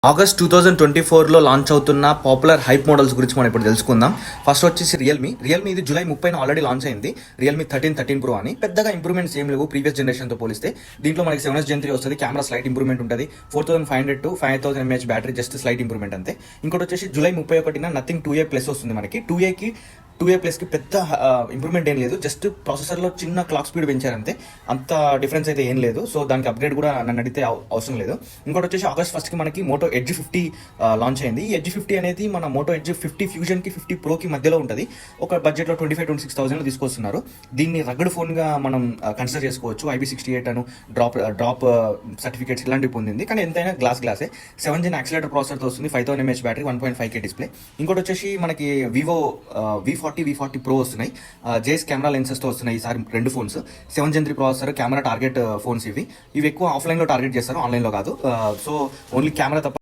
August 2024లో launch అవుతున్న popular hype models గురించి మనం ఇప్పుడు తెలుసుకుందాం. ఫస్ట్ వచ్చేసి రియల్మీ ఇది జూలై 30 ఆల్రెడీ లాంచ్ అయింది. రియల్మీ 13 ప్రో అని. పెద్దగా ఇంప్రూవ్మెంట్స్ ఏం లేవు ప్రీవియస్ జనరేషన్తో పోలిస్తే. దీంట్లో మనకి 7S Gen 3 వస్తుంది. కెమెరా స్లైట్ ఇంప్రూవ్మెంట్ ఉంటుంది. 4500 to 5000 mAh battery, just slight improvement అంతే. ఇంకోటి వచ్చేసి జూలై 31న నథింగ్ 2A ప్లస్ వస్తుంది మనకి. 2A ప్లస్కి పెద్ద ఇంప్రూవ్మెంట్ ఏం లేదు, జస్ట్ ప్రాసెసర్లో చిన్న క్లాక్ స్పీడ్ పెంచారంతే. అంత డిఫరెన్స్ అయితే ఏం లేదు. సో దానికి అప్గ్రేడ్ కూడా నన్ను అడిగితే అవసరం లేదు. ఇంకోటి వచ్చేసి ఆగస్ట్ 1కి మనకి మోటో ఎడ్జ్ 50 లాంచ్ అయింది. ఈ ఎడ్జ్ 50 అనేది మన మోటో ఎడ్జ్ 50 ఫ్యూజన్కి 50 ప్రోకి మధ్యలో ఉంటుంది. ఒక బడ్జెట్లో 25-26,000 తీసుకొస్తున్నారు. దీన్ని రగ్గడ్ ఫోన్గా మనం కన్సిడర్ చేసుకోవచ్చు. IP68 అను డ్రాప్ సర్టిఫికేట్స్ ఇలాంటివి పొందింది. కానీ ఎంతైనా గ్లాసే. 7 Gen యాక్సిలరేటర్ ప్రాసెసర్తో వస్తుంది. 5000 mAh బ్యాటరీ, 1.5K డిస్ప్లే. ఇంకోటి వచ్చేసి మనకి వివో V40 Pro వస్తున్నాయి. జేస్ కెమెరా లెన్సెస్తో వస్తున్నాయి ఈసారి రెండు phones. 7 Gen 3 processor, camera target phones ఇవి ఎక్కువ ఆఫ్లైన్లో టార్గెట్ చేస్తారు, ఆన్లైన్లో కాదు. సో ఓన్లీ కెమెరా తప్ప